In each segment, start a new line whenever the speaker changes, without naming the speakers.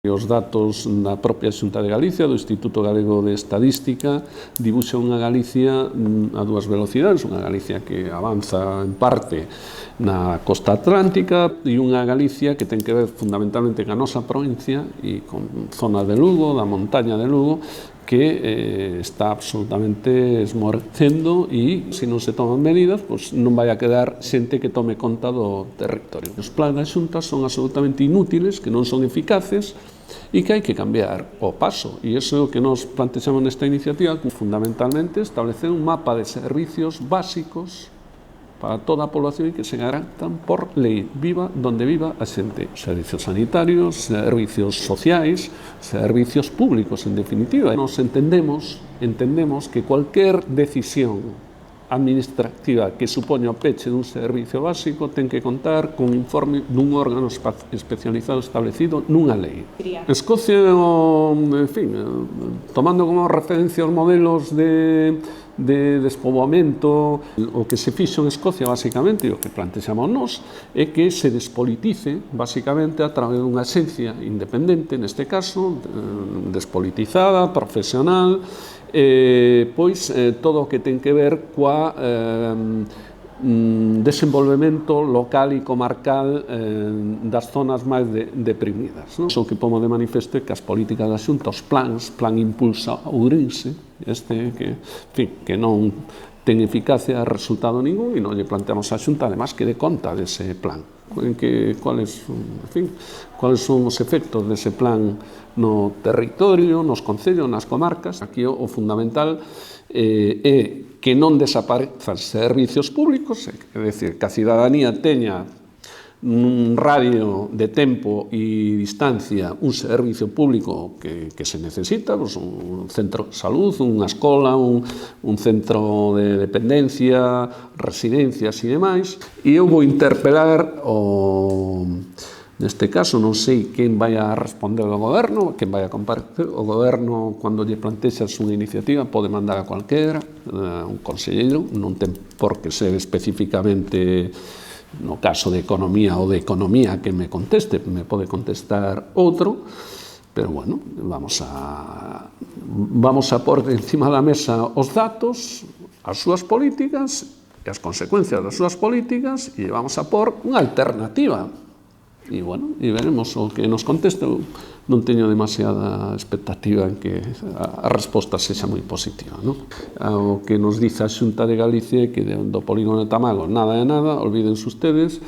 Os datos da propia Xunta de Galicia, do Instituto Galego de Estadística, dibuxa unha Galicia a dúas velocidades, unha Galicia que avanza en parte na costa atlántica e unha Galicia que ten que ver fundamentalmente ca nosa provincia e con zona de Lugo, da montaña de Lugo, que está absolutamente esmorecendo e, se non se toman medidas, pois non vai a quedar xente que tome conta do territorio. Os plans da Xunta son absolutamente inútiles, que non son eficaces e que hai que cambiar o paso. E iso é o que nos plantexamos nesta iniciativa, fundamentalmente establecer un mapa de servicios básicos para toda a población e que se garantan por lei, viva donde viva a xente. Servicios sanitarios, servicios sociais, servicios públicos, en definitiva. Nos entendemos que cualquier decisión administrativa que supoña o peche dun servicio básico ten que contar con informe dun órgano especializado establecido nunha lei. Escocia, en fin, tomando como referencia os modelos de despoboamento, o que se fixo en Escocia, basicamente, e o que plantexamos nós, é que se despolitice, basicamente, a través dunha axencia independente, neste caso, despolitizada, profesional, pois todo o que ten que ver coa desenvolvemento local e comarcal das zonas máis deprimidas. O que pomo de manifesto é que as políticas da Xunta, os plans, Plan Impulsa Ourense, que non ten eficacia, resultado ningún, e non lle planteamos a Xunta, además, que dé conta dese plan. Cuáles son os efectos dese plan no territorio, nos concellos, nas comarcas. Aquí o fundamental é que non desaparezan servicios públicos, é dicir, que a cidadanía teña nun radio de tempo e distancia un servicio público que se necesita, pues un centro de salud, unha escola, un centro de dependencia, residencias e demais. E eu vou interpelar neste caso, non sei quen vai a responder ao goberno, quen vai a comparecer. O goberno, cando lle plantexas unha iniciativa, pode mandar a cualquera, un conselleiro, non ten por que ser especificamente, no caso de Economía ou de Economía, que me conteste, me pode contestar outro, pero, bueno, vamos a pôr encima da mesa os datos, as súas políticas e as consecuencias das súas políticas, e vamos a pôr unha alternativa. E, bueno, e veremos o que nos conteste. Non teño demasiada expectativa en que a resposta sexa moi positiva, non? O que nos dice a Xunta de Galicia é que do polígono de Tamago nada de nada, olvídense ustedes,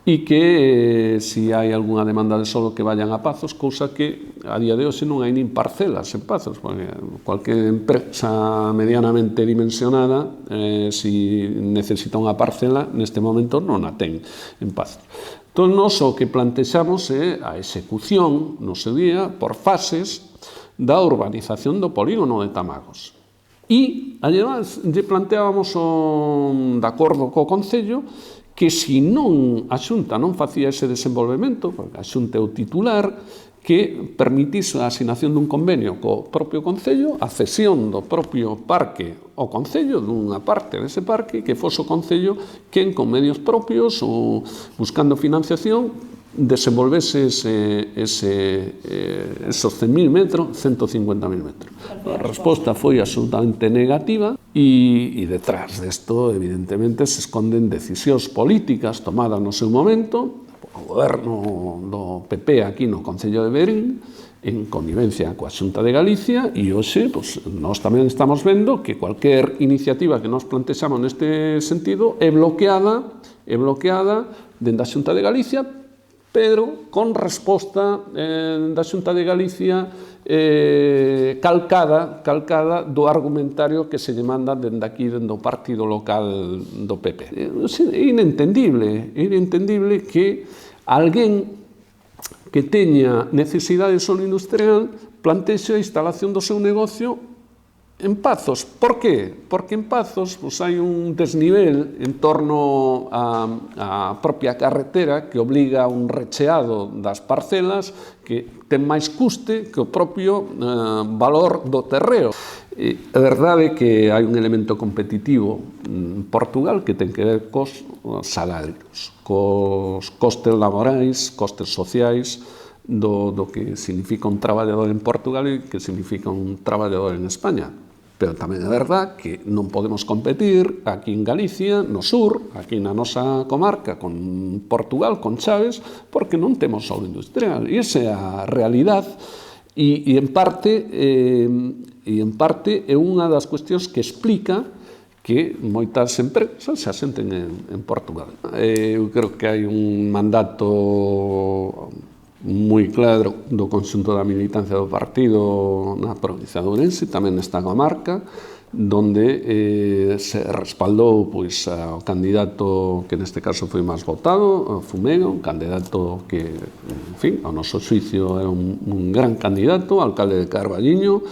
e que se hai algunha demanda de solo que vayan a Pazos, cousa que a día de hoxe non hai nin parcelas en Pazos, porque cualquier empresa medianamente dimensionada, se necesita unha parcela, neste momento non a ten en Pazos. Entón, nós o que plantexamos é a execución, no seu día, por fases, da urbanización do polígono de Tamagos. E, además, lle planteábamos, de acordo co Concello, que se non a Xunta non facía ese desenvolvemento, porque a Xunta é o titular, que permitise a asignación dun convenio co propio Concello, a cesión do propio parque ao Concello, dunha parte dese parque, que fose o Concello quen, con medios propios ou buscando financiación, desenvolvese esos 100.000 metros, 150.000 metros. A resposta foi absolutamente negativa e detrás desto, evidentemente, se esconden decisións políticas tomadas no seu momento, o goberno do PP aquí no Concello de Verín, en connivencia coa Xunta de Galicia, e hoxe, nós tamén estamos vendo que cualquier iniciativa que nos plantexamos neste sentido é bloqueada dentro da Xunta de Galicia, pero con resposta da Xunta de Galicia calcada do argumentario que se lle manda dende aquí, dende o partido local do PP. É inentendible que alguén que teña necesidade de solo industrial plantexe a instalación do seu negocio en Pazos. Por qué? Porque en Pazos hai un desnivel en torno á propia carretera que obliga a un recheado das parcelas que ten máis custe que o propio valor do terreo. A verdade é que hai un elemento competitivo en Portugal que ten que ver cos salarios, cos costes laborais, costes sociais, do que significa un traballador en Portugal e que significa un traballador en España. Pero tamén é verdad que non podemos competir aquí en Galicia, no sur, aquí na nosa comarca, con Portugal, con Chaves, porque non temos solo industrial. E esa é a realidade e en parte é unha das cuestións que explica que moitas empresas se asenten en Portugal. Eu creo que hai un mandato moi claro do conxunto da militancia do partido na provincia de Ourense, tamén nesta comarca, donde se respaldou pois, ao candidato que neste caso foi máis votado, Fumega, un candidato que, en fin, ao noso xuicio é un gran candidato, alcalde de Carballiño,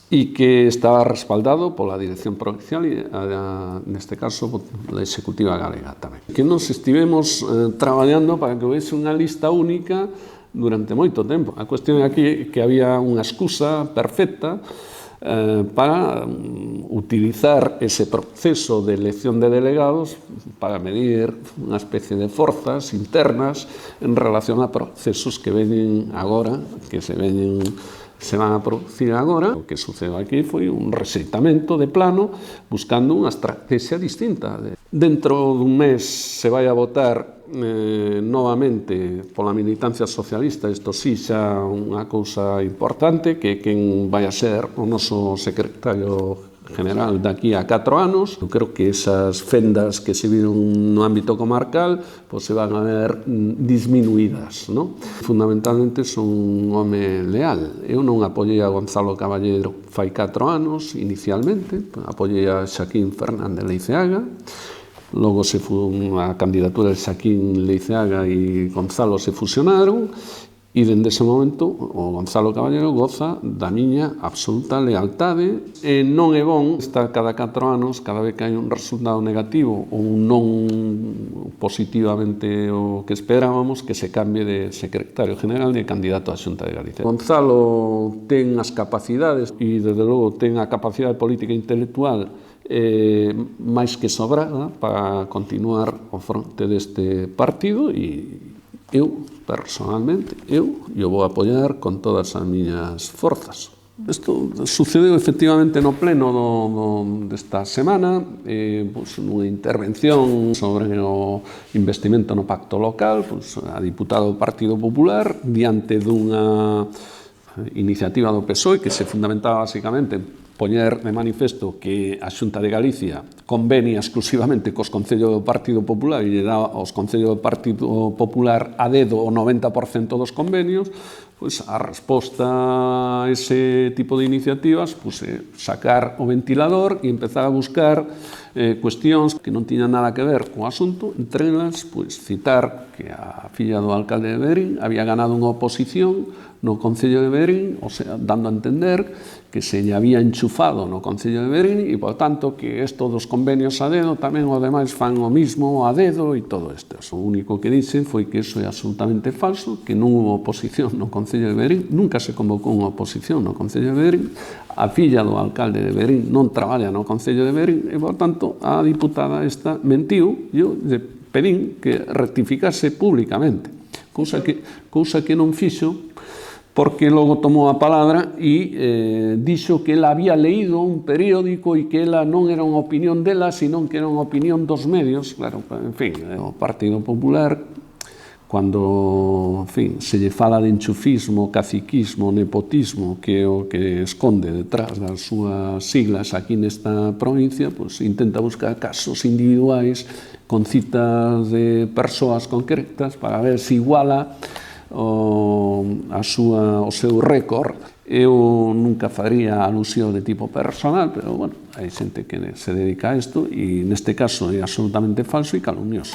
e que estaba respaldado pola dirección provincial e, neste caso, pola executiva galega tamén. Que nos estivemos traballando para que houvese unha lista única durante moito tempo. A cuestión é aquí que había unha excusa perfecta para utilizar ese proceso de elección de delegados para medir unha especie de forzas internas en relación a procesos que veñen agora, que se van a producir agora. O que sucedeu aquí foi un rexeitamento de plano buscando unha estrategia distinta. Dentro dun mes se vai a votar novamente pola militancia socialista, isto sí xa unha cousa importante, que quen vai a ser o noso secretario general daqui a 4 anos. Eu creo que esas fendas que se viron no ámbito comarcal pois se van a ver disminuídas, non? Fundamentalmente son un home leal. Eu non apoiei a Gonzalo Caballero fai 4 anos inicialmente, apoiei a Xaquín Fernández Leiceaga. Logo a candidatura de Xaquín Leiceaga e Gonzalo se fusionaron e dende ese momento o Gonzalo Caballero goza da miña absoluta lealtade e non é bon estar cada 4 anos, cada vez que hai un resultado negativo ou non positivamente o que esperábamos, que se cambie de secretario general e candidato á Xunta de Galicia. Gonzalo ten as capacidades e, desde logo, ten a capacidade política e intelectual máis que sobrada para continuar ao fronte deste partido e eu, personalmente, eu vou apoiar con todas as miñas forzas. Isto sucedeu efectivamente no pleno desta semana, nunha intervención sobre o investimento no pacto local, a diputada do Partido Popular, diante dunha iniciativa do PSOE que se fundamentaba basicamente poñer de manifesto que a Xunta de Galicia convenia exclusivamente cos concellos do Partido Popular e lle dá aos concellos do Partido Popular a dedo o 90% dos convenios, pois a resposta a ese tipo de iniciativas é sacar o ventilador e empezar a buscar cuestións que non tiñan nada que ver co asunto, entre elas citar que a filla do alcalde de Verín había ganado unha oposición no Concello de Verín, o sea, dando a entender que se lle había enchufado no Concello de Verín e, por tanto, que estos dos convenios a dedo tamén os demais fan o mismo a dedo e todo isto. O único que dixen foi que iso é absolutamente falso, que non hubo oposición no Concello de Verín, nunca se convocou unha oposición no Concello de Verín, a filla do alcalde de Verín non traballa no Concello de Verín e, por tanto, a diputada esta mentiu e eu lle pedín que rectificase públicamente, cousa que non fixo, porque logo tomou a palabra e dixo que ela había leído un periódico e que ela non era unha opinión dela, senón que era unha opinión dos medios. Claro, en fin, o Partido Popular, cando, en fin, se lle fala de enchufismo, caciquismo, nepotismo, que é o que esconde detrás das súas siglas aquí nesta provincia, pois intenta buscar casos individuais con citas de persoas concretas para ver se iguala o seu récord. Eu nunca faría alusión de tipo personal, pero, bueno, hai xente que se dedica a isto e neste caso é absolutamente falso e calumnioso.